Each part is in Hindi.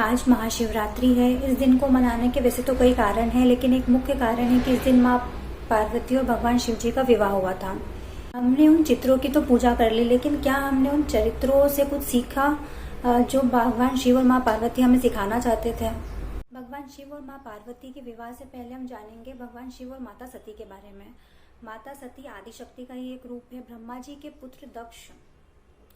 आज महाशिवरात्रि है। इस दिन को मनाने के वैसे तो कई कारण हैं, लेकिन एक मुख्य कारण है कि इस दिन माँ पार्वती और भगवान शिव जी का विवाह हुआ था। हमने उन चित्रों की तो पूजा कर ली, लेकिन क्या हमने उन चरित्रों से कुछ सीखा जो भगवान शिव और माँ पार्वती हमें सिखाना चाहते थे? भगवान शिव और माँ पार्वती के विवाह से पहले हम जानेंगे भगवान शिव और माता सती के बारे में। माता सती आदिशक्ति का ही एक रूप है। ब्रह्मा जी के पुत्र दक्ष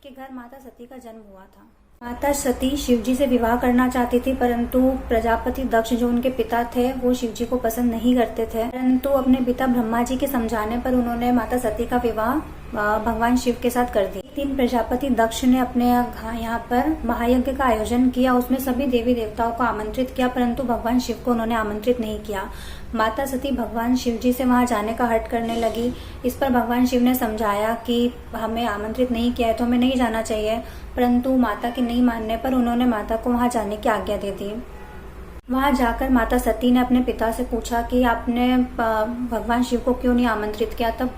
के घर माता सती का जन्म हुआ था। माता सती शिव जी से विवाह करना चाहती थी, परंतु प्रजापति दक्ष जो उनके पिता थे वो शिव जी को पसंद नहीं करते थे। परंतु अपने पिता ब्रह्मा जी के समझाने पर उन्होंने माता सती का विवाह भगवान शिव के साथ कर दिया। एक दिन प्रजापति दक्ष ने अपने यहाँ पर महायज्ञ का आयोजन किया। उसमें सभी देवी देवताओं को आमंत्रित किया, परंतु भगवान शिव को उन्होंने आमंत्रित नहीं किया। माता सती भगवान शिव जी से वहां जाने का हट करने लगी। इस पर भगवान शिव ने समझाया कि हमें आमंत्रित नहीं किया है तो हमें नहीं जाना चाहिए, परंतु माता के नहीं मानने पर उन्होंने माता को वहां जाने की आज्ञा दे दी। वहां जाकर माता सती ने अपने पिता से पूछा कि आपने भगवान शिव को क्यों नहीं आमंत्रित किया। तब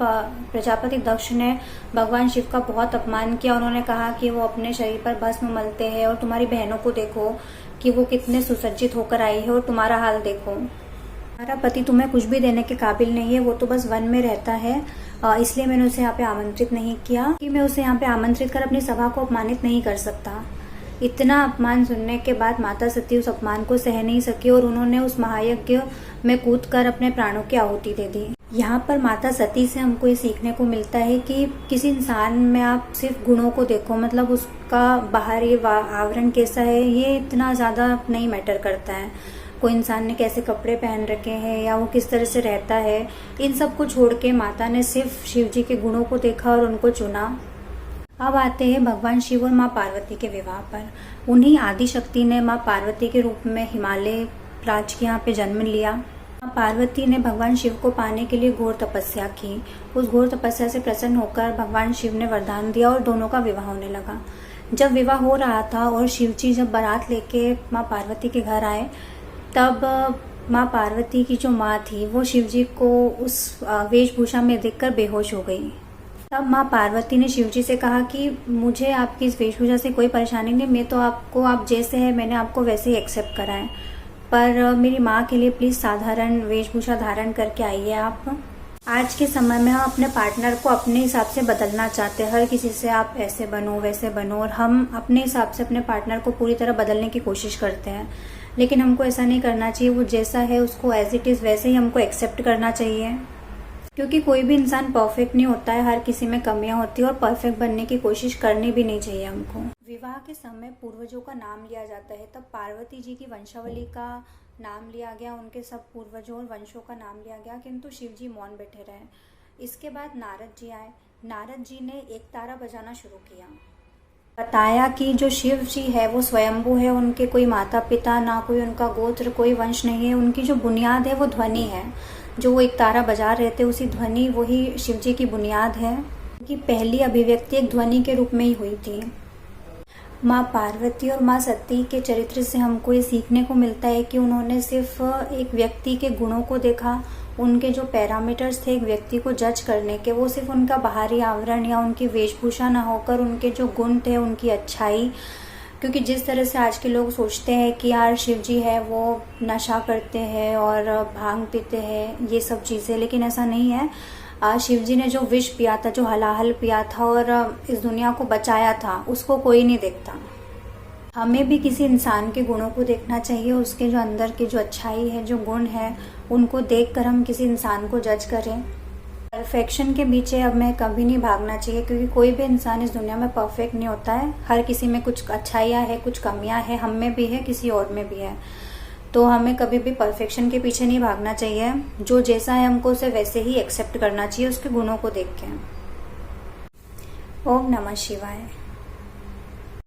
प्रजापति दक्ष ने भगवान शिव का बहुत अपमान किया। उन्होंने कहा कि वो अपने शरीर पर भस्म मलते हैं और तुम्हारी बहनों को देखो कि वो कितने सुसज्जित होकर आई है और तुम्हारा हाल देखो। तुम्हारा पति तुम्हें कुछ भी देने के काबिल नहीं है, वो तो बस वन में रहता है, इसलिए मैंने उसे यहाँ पे आमंत्रित नहीं किया कि मैं उसे यहाँ पे आमंत्रित कर अपनी सभा को अपमानित नहीं कर सकता। इतना अपमान सुनने के बाद माता सती उस अपमान को सह नहीं सकी और उन्होंने उस महायज्ञ में कूदकर अपने प्राणों की आहुति दे दी। यहाँ पर माता सती से हमको ये सीखने को मिलता है कि किसी इंसान में आप सिर्फ गुणों को देखो, मतलब उसका बाहरी आवरण कैसा है ये इतना ज्यादा नहीं मैटर करता है। कोई इंसान ने कैसे कपड़े पहन रखे हैं या वो किस तरह से रहता है, इन सब को छोड़ के माता ने सिर्फ शिव जी के गुणों को देखा और उनको चुना। अब आते हैं भगवान शिव और माँ पार्वती के विवाह पर। उन्हीं आदिशक्ति ने माँ पार्वती के रूप में हिमालय राज के यहाँ पे जन्म लिया। माँ पार्वती ने भगवान शिव को पाने के लिए घोर तपस्या की। उस घोर तपस्या से प्रसन्न होकर भगवान शिव ने वरदान दिया और दोनों का विवाह होने लगा। जब विवाह हो रहा था और शिव जी जब बारात लेके माँ पार्वती के घर आए, तब माँ पार्वती की जो माँ थी वो शिव जी को उस वेशभूषा में देखकर बेहोश हो गई। तब माँ पार्वती ने शिव जी से कहा कि मुझे आपकी इस वेशभूषा से कोई परेशानी नहीं, मैं तो आपको आप जैसे है मैंने आपको वैसे ही एक्सेप्ट करा है, पर मेरी माँ के लिए प्लीज साधारण वेशभूषा धारण करके आइए आप। आज के समय में हम अपने पार्टनर को अपने हिसाब से बदलना चाहते हैं। हर किसी से आप ऐसे बनो वैसे बनो, और हम अपने हिसाब से अपने पार्टनर को पूरी तरह बदलने की कोशिश करते हैं, लेकिन हमको ऐसा नहीं करना चाहिए। वो जैसा है उसको एज इट इज वैसे ही हमको एक्सेप्ट करना चाहिए, क्योंकि कोई भी इंसान परफेक्ट नहीं होता है। हर किसी में कमियां होती है और परफेक्ट बनने की कोशिश करनी भी नहीं चाहिए हमको। विवाह के समय पूर्वजों का नाम लिया जाता है, तब पार्वती जी की वंशावली का नाम लिया गया, उनके सब पूर्वजों और वंशों का नाम लिया गया, किंतु शिव जी मौन बैठे रहे। इसके बाद नारद जी आए। नारद जी ने एक तारा बजाना शुरू किया। बताया कि जो शिव जी है वो स्वयंभू है, उनके कोई माता पिता ना कोई उनका गोत्र कोई वंश नहीं है। उनकी जो बुनियाद है वो ध्वनि है। जो वो एक तारा बजा रहे थे उसी ध्वनि वही शिव जी की बुनियाद है। उनकी पहली अभिव्यक्ति एक ध्वनि के रूप में ही हुई थी। माँ पार्वती और माँ सती के चरित्र से हमको ये सीखने को मिलता है कि उन्होंने सिर्फ एक व्यक्ति के गुणों को देखा। उनके जो पैरामीटर्स थे एक व्यक्ति को जज करने के, वो सिर्फ उनका बाहरी आवरण या उनकी वेशभूषा ना होकर उनके जो गुण थे, उनकी अच्छाई। क्योंकि जिस तरह से आज के लोग सोचते हैं कि यार शिव जी है वो नशा करते हैं और भांग पीते हैं, ये सब चीज़ें, लेकिन ऐसा नहीं है। शिव जी ने जो विष पिया था, जो हलाहल पिया था और इस दुनिया को बचाया था, उसको कोई नहीं देखता। हमें भी किसी इंसान के गुणों को देखना चाहिए, उसके जो अंदर की जो अच्छाई है, जो गुण है, उनको देखकर हम किसी इंसान को जज करें। परफेक्शन के पीछे हमें कभी नहीं भागना चाहिए, क्योंकि कोई भी इंसान इस दुनिया में परफेक्ट नहीं होता है। हर किसी में कुछ अच्छाइयाँ है, कुछ कमियां है, हम में भी है, किसी और में भी है। तो हमें कभी भी परफेक्शन के पीछे नहीं भागना चाहिए। जो जैसा है हमको उसे वैसे ही एक्सेप्ट करना चाहिए, उसके गुणों को देख के। ओम नमः शिवाय।